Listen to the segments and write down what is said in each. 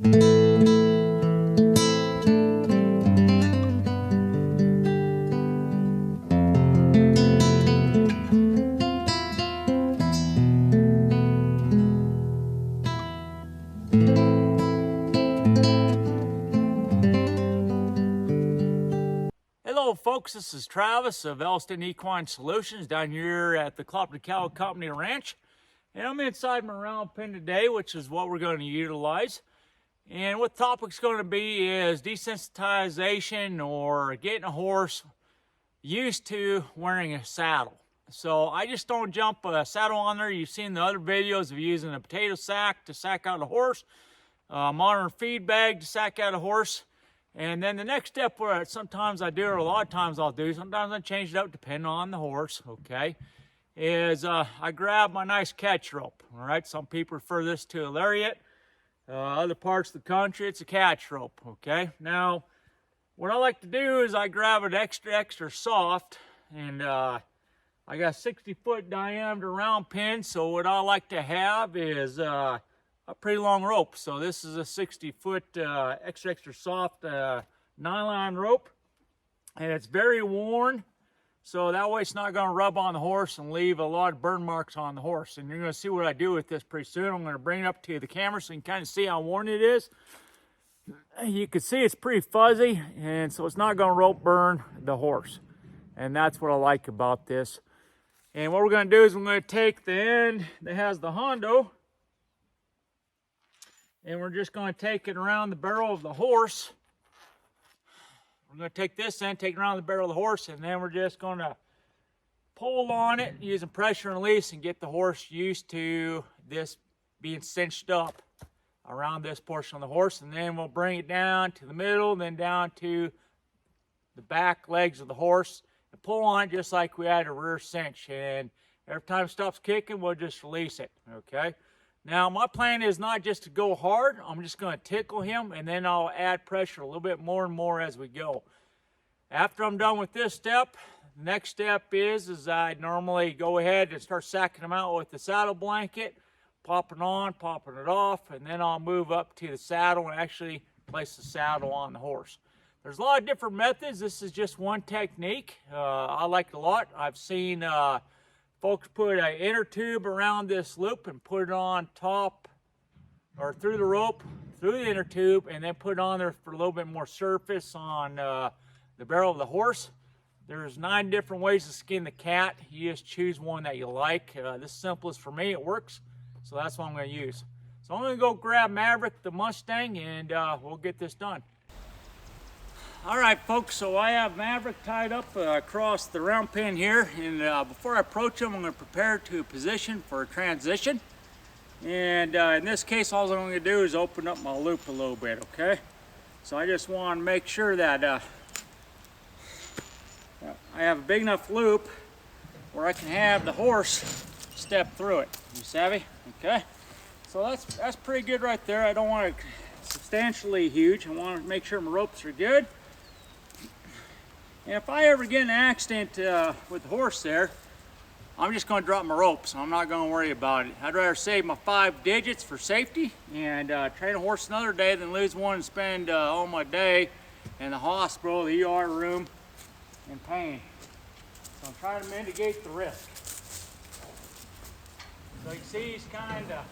Hello folks, this is Travis of Elliston Equine Solutions down here at the Cooperative Cattle Company Ranch. And I'm inside my round pen today, which is what we're going to utilize. And what the topic's going to be is desensitization, or getting a horse used to wearing a saddle. So I just don't jump a saddle on there. You've seen the other videos of using a potato sack to sack out a horse, a modern feed bag to sack out a horse. And then the next step, where sometimes I do, or a lot of times I'll do, sometimes I change it up depending on the horse, okay, is I grab my nice catch rope, all right? Some people refer this to a lariat. Other parts of the country, it's a catch rope, okay? Now, what I like to do is I grab it extra soft, and I got 60-foot diameter round pin, so what I like to have is a pretty long rope. So this is a 60-foot extra soft nylon rope, and it's very worn, so that way it's not going to rub on the horse and leave a lot of burn marks on the horse. And you're going to see what I do with this pretty soon. I'm going to bring it up to the camera so you can kind of see how worn it is. You can see it's pretty fuzzy, and so it's not going to rope burn the horse, and that's what I like about this. And what we're going to do is we're going to take the end that has the hondo, and we're just going to take it around the barrel of the horse. We're going to take this end, take it around the barrel of the horse, and then we're just going to pull on it using pressure and release and get the horse used to this being cinched up around this portion of the horse. And then we'll bring it down to the middle, then down to the back legs of the horse and pull on it just like we had a rear cinch. And every time it stops kicking, we'll just release it, okay? Now, my plan is not just to go hard. I'm just going to tickle him, and then I'll add pressure a little bit more and more as we go. After I'm done with this step, the next step is I normally go ahead and start sacking him out with the saddle blanket, popping on, popping it off, and then I'll move up to the saddle and actually place the saddle on the horse. There's a lot of different methods. This is just one technique. I like it a lot. I've seen folks put an inner tube around this loop and put it on top or through the rope, through the inner tube, and then put it on there for a little bit more surface on the barrel of the horse. There's 9 different ways to skin the cat. You just choose one that you like. This is simplest for me. It works, so that's what I'm going to use. So I'm going to go grab Maverick, the Mustang, and we'll get this done. All right, folks, so I have Maverick tied up across the round pin here, and before I approach him, I'm going to prepare to position for a transition. And in this case, all I'm going to do is open up my loop a little bit, okay? So I just want to make sure that I have a big enough loop where I can have the horse step through it. You savvy? Okay. So that's pretty good right there. I don't want it substantially huge. I want to make sure my ropes are good. And if I ever get in an accident with the horse there, I'm just going to drop my ropes. I'm not going to worry about it. I'd rather save my 5 digits for safety and train a horse another day than lose one and spend all my day in the hospital, the ER room, in pain. So I'm trying to mitigate the risk. So you can see he's kind of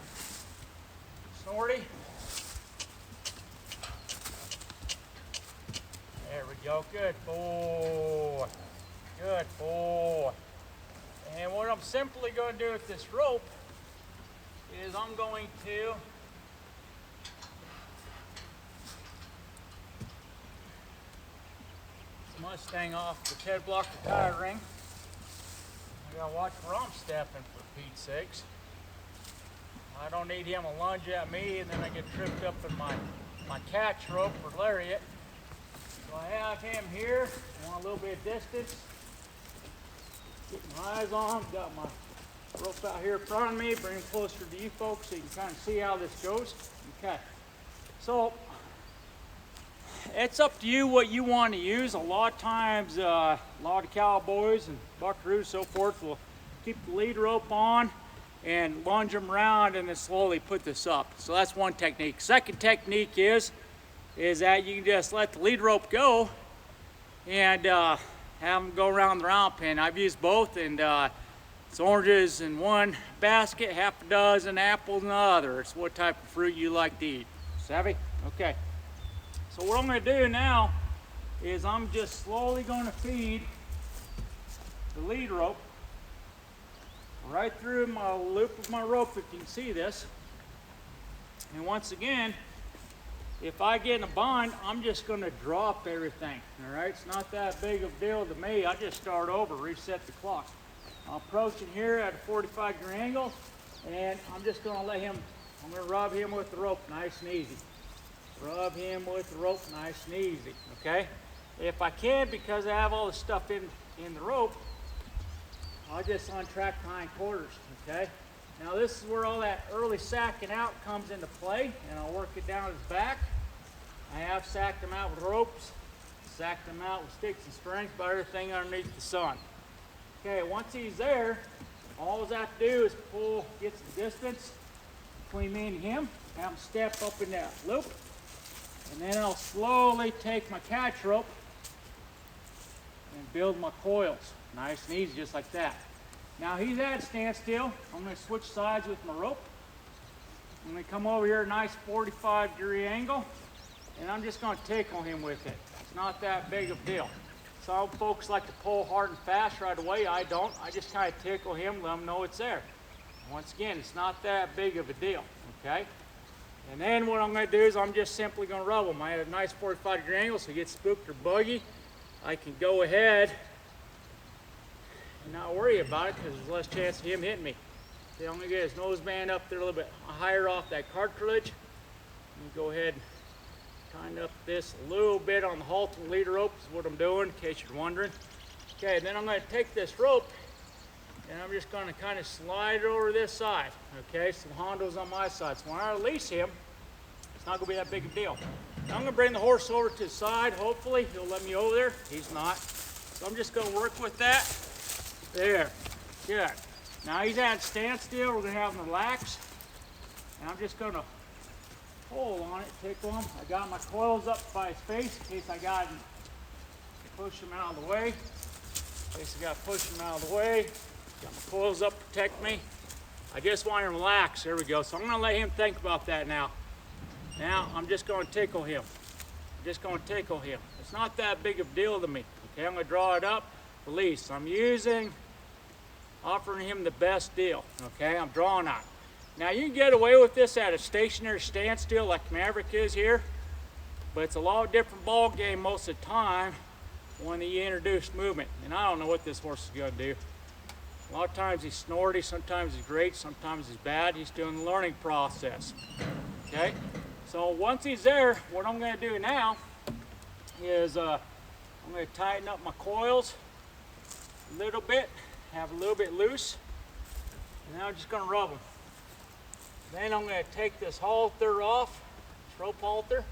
snorty. There we go, good boy, good boy. And what I'm simply going to do with this rope is I'm going to Mustang off the Ted Blocker tire ring. I gotta watch where I'm stepping, for Pete's sakes. I don't need him to lunge at me and then I get tripped up in my catch rope or lariat. So I have him here. I want a little bit of distance. Get my eyes on him. Got my rope out here in front of me. Bring him closer to you folks so you can kind of see how this goes. Okay. So it's up to you what you want to use. A lot of times, a lot of cowboys and buckaroos, so forth, will keep the lead rope on and lunge them around and then slowly put this up. So that's one technique. Second technique is that you can just let the lead rope go and have them go around the round pen. I've used both, and it's oranges in one basket, half a dozen apples in the other. It's what type of fruit you like to eat. Savvy? Okay. So what I'm going to do now is I'm just slowly going to feed the lead rope right through my loop of my rope, if you can see this. And once again, if I get in a bind, I'm just going to drop everything. All right, it's not that big of a deal to me. I just start over, reset the clock. I'll approach in here at a 45-degree angle, and I'm just going to let him, I'm going to rub him with the rope nice and easy. Rub him with the rope nice and easy, okay? If I can, because I have all the stuff in the rope, I'll just untrack the hind quarters, okay? Now this is where all that early sacking out comes into play, and I'll work it down his back. I have sacked him out with ropes, sacked him out with sticks and strings, but everything underneath the sun. Okay, once he's there, all I have to do is pull, get some distance between me and him, have him step up in that loop, and then I'll slowly take my catch rope and build my coils. Nice and easy, just like that. Now he's at a standstill. I'm going to switch sides with my rope. I'm going to come over here, a nice 45-degree angle, and I'm just going to tickle him with it. It's not that big of a deal. Some folks like to pull hard and fast right away. I don't. I just kind of tickle him, let him know it's there. Once again, it's not that big of a deal, okay? And then what I'm going to do is I'm just simply going to rub him. I have a nice 45-degree angle, so he gets spooked or buggy. I can go ahead and not worry about it because there's less chance of him hitting me. See, I'm going to get his noseband up there a little bit higher off that cartilage. And go ahead and tighten up this a little bit on the halting leader rope is what I'm doing, in case you're wondering. Okay, then I'm going to take this rope and I'm just going to kind of slide it over this side. Okay, so the hondo's on my side. So when I release him, it's not going to be that big a deal. Now I'm going to bring the horse over to the side. Hopefully he'll let me over there. He's not. So I'm just going to work with that. There. Good. Now he's at a standstill. We're going to have him relax. And I'm just going to pull on it, tickle him. I got my coils up by his face in case I got to push him out of the way. In case I got to push him out of the way. Got my coils up to protect me. I just want him to relax. There we go. So I'm going to let him think about that now. Now I'm just going to tickle him. I'm just going to tickle him. It's not that big of a deal to me. Okay, I'm going to draw it up, release. I'm offering him the best deal. Okay, I'm drawing on. Now you can get away with this at a stationary standstill like Maverick is here, but it's a lot different ball game most of the time when you introduce movement. And I don't know what this horse is going to do. A lot of times he's snorty, sometimes he's great, sometimes he's bad. He's doing the learning process. Okay, so once he's there, what I'm going to do now is I'm going to tighten up my coils a little bit, have a little bit loose, and now I'm just going to rub them. Then I'm going to take this halter off, this rope halter.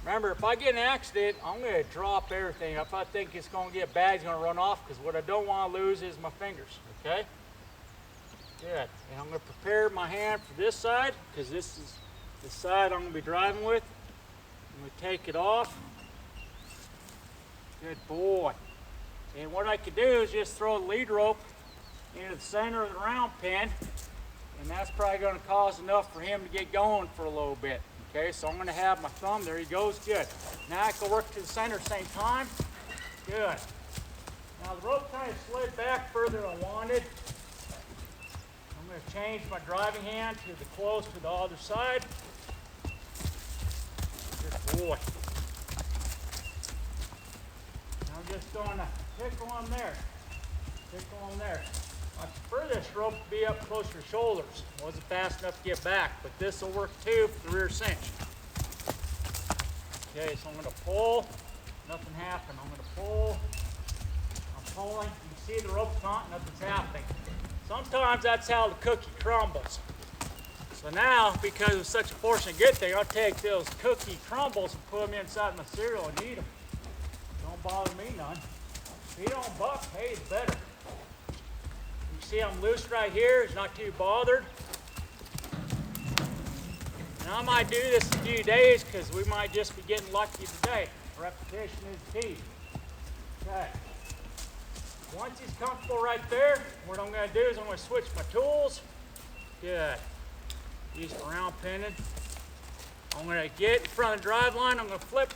Remember, if I get in an accident, I'm going to drop everything. If I think it's going to get bad, it's going to run off, because what I don't want to lose is my fingers, okay? Good. And I'm going to prepare my hand for this side, because this is the side I'm going to be driving with. I'm going to take it off. Good boy. And what I could do is just throw the lead rope into the center of the round pin, and that's probably going to cause enough for him to get going for a little bit. Okay, so I'm going to have my thumb. There he goes. Good. Now I can work to the center at the same time. Good. Now the rope kind of slid back further than I wanted. I'm going to change my driving hand to the close to the other side. Good boy. Now I'm just going to tickle on there. Tickle on there. I prefer this rope to be up close to your shoulders. Wasn't fast enough to get back, but this will work too for the rear cinch. Okay, so I'm going to pull. Nothing happened. I'm going to pull. I'm pulling. You see the rope's not, nothing's happening. Sometimes that's how the cookie crumbles. So now, because it's such a portion of good thing, I'll take those cookie crumbles and put them inside my cereal and eat them. Don't bother me none. If you don't buck, hey, it's better. see I'm loose right here. He's not too bothered. And I might do this in a few days because we might just be getting lucky today. Repetition is key. Okay. Once he's comfortable right there, what I'm going to do is I'm going to switch my tools. Good. Use the round pinion. I'm going to get in front of the drive line. I'm going to flip.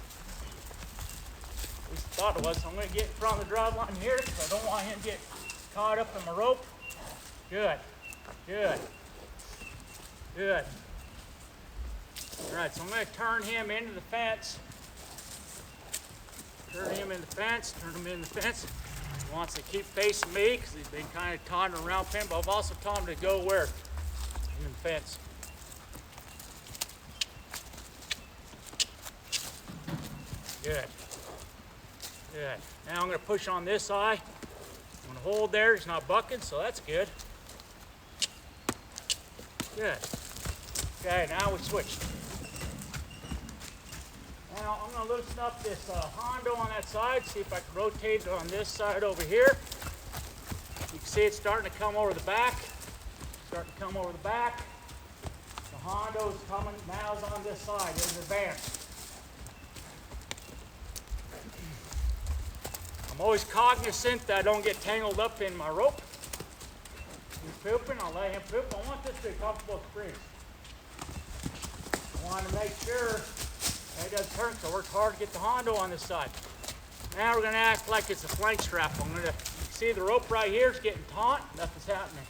At least I thought it was. I'm going to get in front of the drive line here because I don't want him to get caught up in my rope. Good. Good. Good. All right, so I'm going to turn him into the fence. Turn him in the fence. Turn him in the fence. He wants to keep facing me because he's been kind of taught him around pin, but I've also taught him to go where? In the fence. Good. Good. Now I'm going to push on this eye. I'm going to hold there. He's not bucking, so that's good. Good. Okay, now we switched. Now I'm going to loosen up this Hondo on that side, see if I can rotate it on this side over here. You can see it's starting to come over the back. Starting to come over the back. The Hondo's coming, now it's on this side, in advance. I'm always cognizant that I don't get tangled up in my rope. He's pooping, I'll let him poop. I want this to be a comfortable experience. I want to make sure that he doesn't turn, so I worked hard to get the Hondo on this side. Now we're going to act like it's a flank strap. I'm going to see the rope right here is getting taut. Nothing's happening.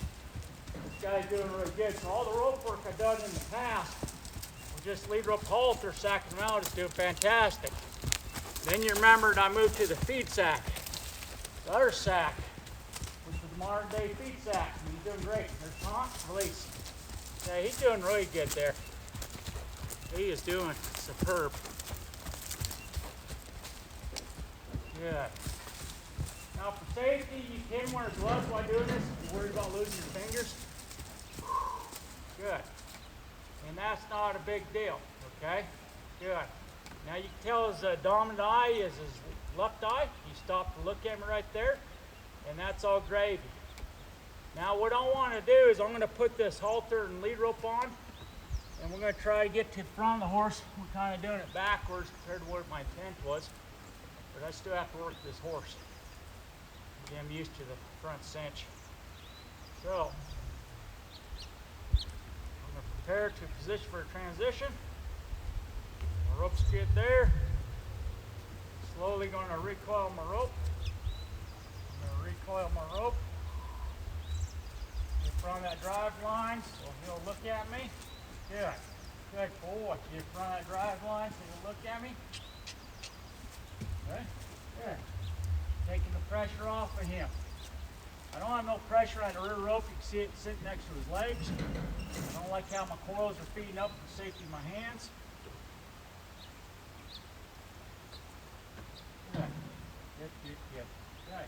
This guy's doing really good. So all the rope work I've done in the past, with just lead rope halter, sacking them out, is doing fantastic. Then you remembered I moved to the feed sack. The other sack, which is the modern day feed sack. And he's doing great. There's taunt, release. Yeah, he's doing really good there. He is doing superb. Good. Now for safety, you can wear gloves while doing this if you're worried about losing your fingers. Good. And that's not a big deal, okay? Good. Now you can tell his dominant eye is his left eye. He stopped to look at me right there, and that's all gravy. Now what I want to do is I'm going to put this halter and lead rope on, and we're going to try to get to the front of the horse. We're kind of doing it backwards compared to what my intent was, but I still have to work this horse. Get him used to the front cinch. So I'm going to prepare to position for a transition. My rope's good there. Slowly going to recoil my rope. I'm going to recoil my rope in front of that drive line so he'll look at me. Good. Good boy. Get in front of that drive line so he'll look at me. Okay. Good. Taking the pressure off of him. I don't have no pressure on the rear rope. You can see it sitting next to his legs. I don't like how my coils are feeding up for the safety of my hands. Good. Good, good, good. Okay.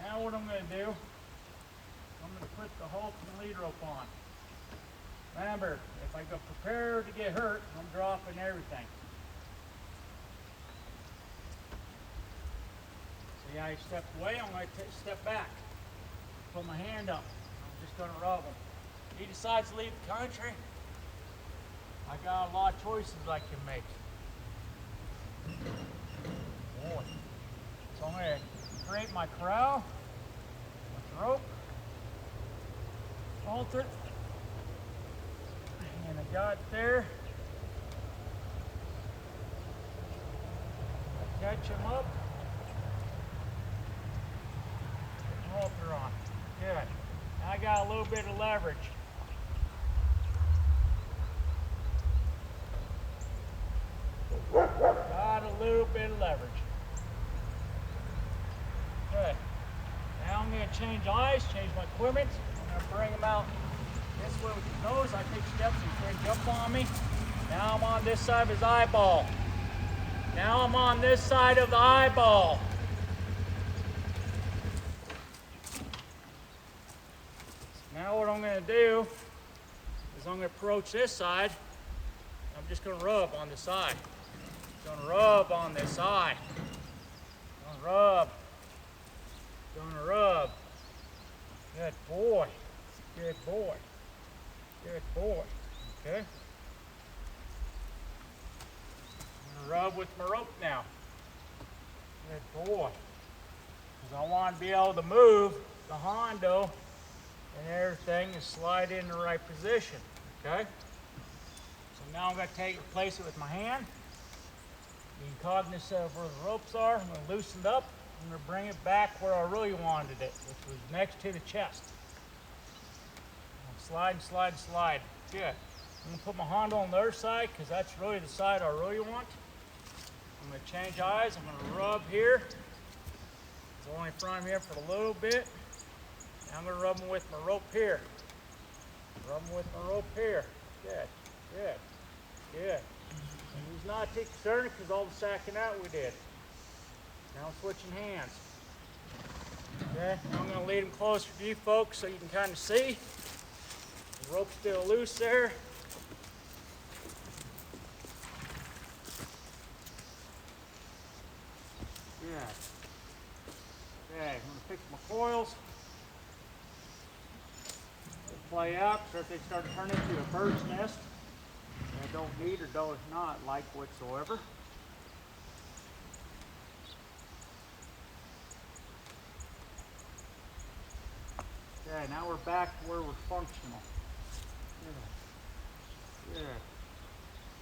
Now what I'm going to do, I'm going to put the halter and lead rope on. Remember, if I go prepared to get hurt, I'm dropping everything. See how he stepped away? I'm going to step back. Put my hand up. I'm just going to rub him. If he decides to leave the country, I got a lot of choices I can make. Boy. So I'm going to create my corral with the rope, halter it, and I got it there. I catch him up. Halter on. Good. Now I got a little bit of leverage. Got a little bit of leverage. Good. Now I'm going to change eyes, change my equipment. I'm going to bring him out this way with his nose. I take steps and he can jump on me. Now I'm on this side of his eyeball. Now I'm on this side of the eyeball. Now what I'm going to do is I'm going to approach this side. I'm just going to rub on the side. Going to rub on this side. Going to rub. Going to rub. Good boy. Good boy. Good boy. Okay. I'm gonna rub with my rope now. Good boy. Because I want to be able to move the Hondo and everything and slide in the right position. Okay. So now I'm going to replace it with my hand. Being cognizant of where the ropes are, I'm going to loosen it up. I'm going to bring it back where I really wanted it, which was next to the chest. Slide, slide, slide. Good. I'm going to put my Hondo on the other side because that's really the side I really want. I'm going to change eyes. I'm going to rub here. It's only in front of here for a little bit. Now I'm going to rub them with my rope here. Rub them with my rope here. Good, good, good. And he's not too concerned because all the sacking out we did. Now I'm switching hands. Okay, now I'm going to lead him closer to you folks so you can kind of see. The rope's still loose there. Good. Okay, I'm going to fix my coils. They'll play out so if they start to turn into a bird's nest. I don't need or do not like whatsoever. Okay, now we're back to where we're functional. Good. Good.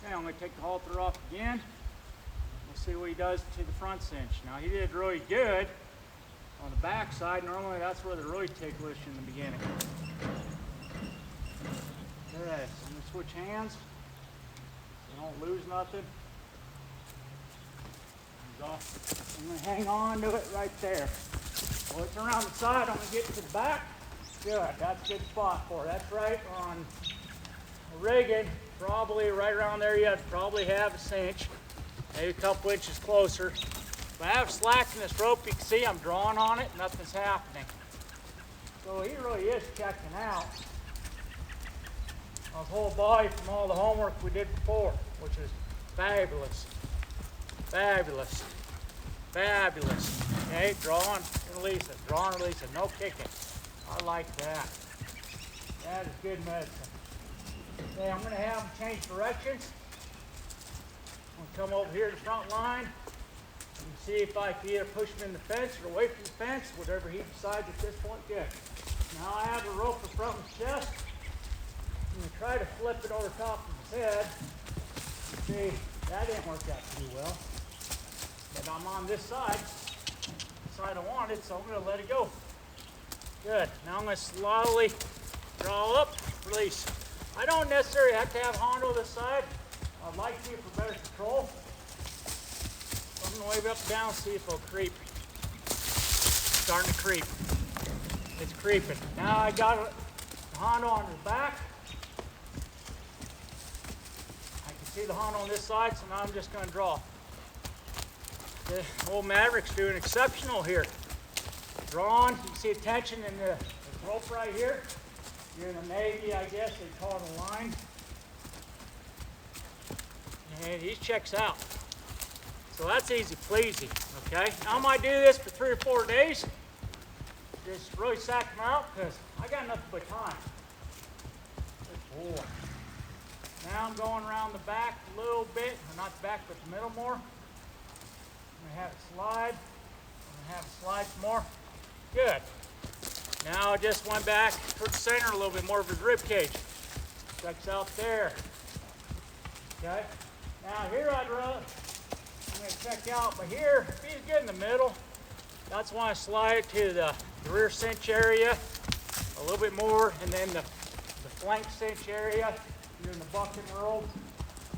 Okay, I'm going to take the halter off again. We'll see what he does to the front cinch. Now he did really good on the back side. Normally that's where they're really ticklish in the beginning. Good. So I'm going to switch hands. So don't lose nothing. I'm going to hang on to it right there. Well, it's around the side. I'm going to get to the back. Good. That's a good spot for it. That's right on the rigging. Probably right around there you'd probably have a cinch. Maybe a couple inches closer. If I have slack in this rope, you can see I'm drawing on it. Nothing's happening. So he really is checking out his whole body from all the homework we did before, which is fabulous. Fabulous. Fabulous. Okay, draw and release it. Draw and release it. No kicking. I like that. That is good medicine. Okay, I'm going to have him change directions. I'm going to come over here to the front line and see if I can either push him in the fence or away from the fence, whatever he decides at this point. Good. Now I have a rope in front of his chest. I'm going to try to flip it over top of his head. See, that didn't work out too well. But I'm on this side, the side I wanted, so I'm going to let it go. Good. Now I'm going to slowly draw up, release. I don't necessarily have to have Hondo this side. I'd like to for better control. So I'm going to wave up and down, see if it'll creep. It's starting to creep. It's creeping. Now I got the Hondo on his back. I can see the Hondo on this side, so now I'm just going to draw. The old Maverick's doing exceptional here. Drawing, you can see a tension in the rope right here. You're in the Navy, I guess, they call it a line. And he checks out. So that's easy pleasy, okay? Now I might do this for 3 or 4 days. Just really sack them out because I got nothing but time. Good boy. Now I'm going around the back a little bit, or not the back, but the middle more. I'm gonna have it slide. I'm gonna have it slide some more. Good. Now I just went back towards the center a little bit more of his rib cage. Checks out there. Okay. Now here I'm going to check out, but here, if he's good in the middle, that's why I slide it to the rear cinch area a little bit more, and then the flank cinch area, you're in the bucking world.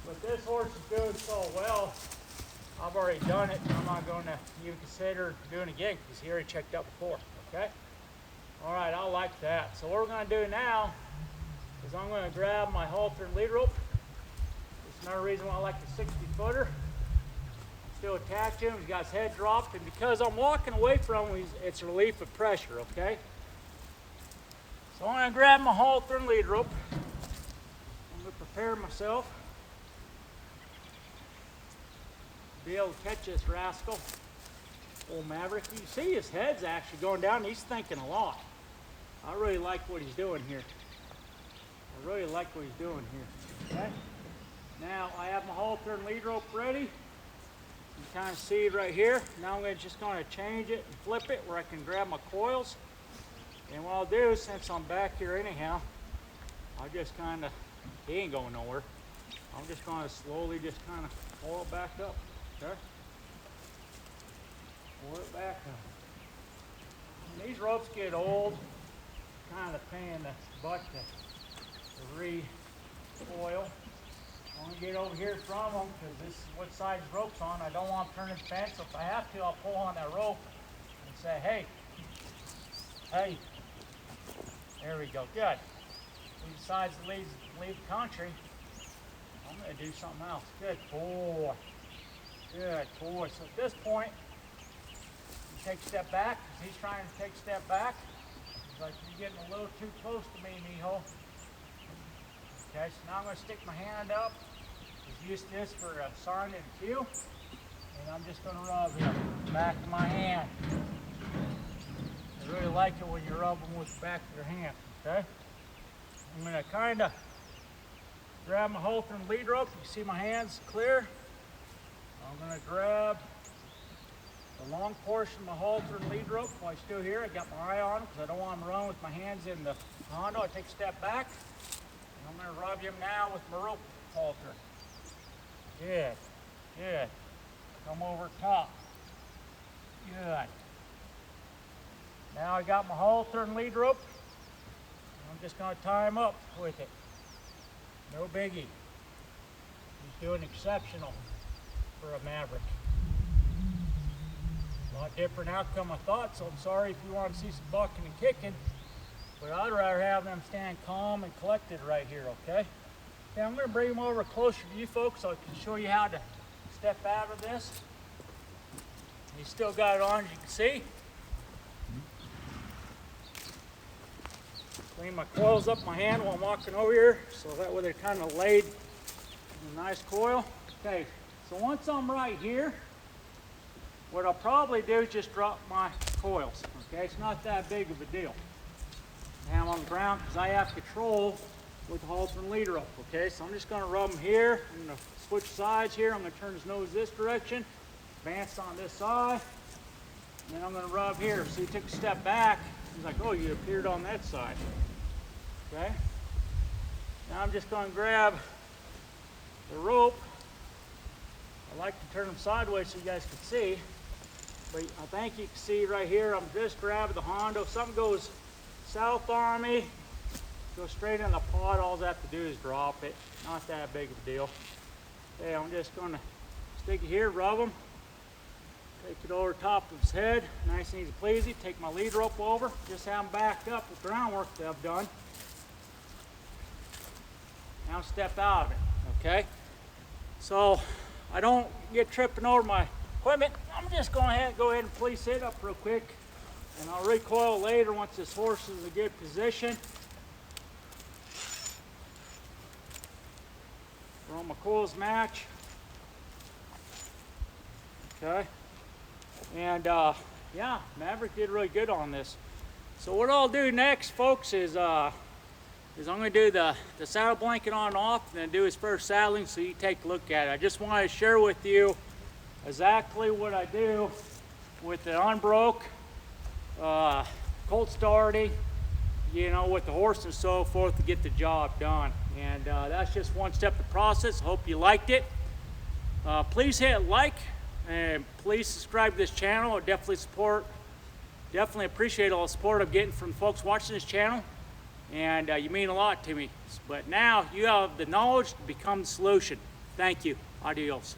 But this horse is doing so well, I've already done it, and I'm not going to even consider doing it again because he already checked out before, okay? All right, I like that. So what we're going to do now is I'm going to grab my halter and lead rope. It's another reason why I like the 60-footer. Still attach him. He's got his head dropped, and because I'm walking away from him, it's relief of pressure, okay? So I'm going to grab my halter and lead rope. I'm going to prepare myself to be able to catch this rascal. Old Maverick. You see his head's actually going down. He's thinking a lot. I really like what he's doing here. I really like what he's doing here. Okay. Now I have my halter and lead rope ready. You can kind of see it right here. Now I'm just going to change it and flip it where I can grab my coils. And what I'll do, since I'm back here anyhow, I'll just kind of, he ain't going nowhere. I'm just going to slowly just kind of pull it back up. Okay. Pull it back up. When these ropes get old, kind of pain in the butt to re-coil. I want to get over here from them because this is what side the rope's on. I don't want them turning fence, so if I have to, I'll pull on that rope and say, hey, hey, there we go, good. He decides to leave the country, I'm going to do something else. Good boy, good boy. So at this point, you take a step back because he's trying to take a step back. He's like, you're getting a little too close to me, mijo. Okay, so now I'm going to stick my hand up. He's used this for a sergeant and cue. And I'm just going to rub him back of my hand. I really like it when you rub them with the back of your hand. Okay? I'm going to kind of grab my halter and lead rope. You see my hands clear. I'm going to grab the long portion of my halter and lead rope while he's still here. I got my eye on him because I don't want him to run with my hands in the Honda. I take a step back. I'm going to rub him now with my rope halter. Good, good. Come over top. Good. Now I got my halter and lead rope. I'm just going to tie him up with it. No biggie. He's doing exceptional for a Maverick. A lot different outcome I thought, so I'm sorry if you want to see some bucking and kicking. But I'd rather have them stand calm and collected right here, okay? Okay, I'm going to bring them over closer to you folks so I can show you how to step out of this. He's still got it on, as you can see. Clean my coils up my hand while I'm walking over here, so that way they're kind of laid in a nice coil. Okay, so once I'm right here, what I'll probably do is just drop my coils, okay? It's not that big of a deal. Now I'm on the ground because I have control with the halter and lead rope, okay? So I'm just going to rub them here. I'm going to switch sides here. I'm going to turn his nose this direction, advance on this side, and then I'm going to rub here. So he took a step back. He's like, oh, you appeared on that side, okay? Now I'm just going to grab the rope. I like to turn them sideways so you guys can see, but I think you can see right here, I'm just grabbing the Honda. If something goes south on me, go straight in the pot. All I have to do is drop it. Not that big of a deal. Okay, I'm just going to stick it here, rub them, take it over top of his head, nice and easy pleasy. Take my lead rope over, just have them backed up with groundwork that I've done. Now step out of it, okay? So I don't get tripping over my equipment. I'm just going to go ahead and police it up real quick, and I'll recoil later once this horse is in a good position. Where all my coils match. Okay. And yeah, Maverick did really good on this. So what I'll do next, folks, is I'm going to do the saddle blanket on and off, and then do his first saddling so you take a look at it. I just want to share with you exactly what I do with the unbroke, cold starting, you know, with the horse and so forth to get the job done. And that's just one step of the process. I hope you liked it. Please hit like and please subscribe to this channel. I definitely appreciate all the support I'm getting from folks watching this channel. And you mean a lot to me. But now you have the knowledge to become the solution. Thank you. Adios.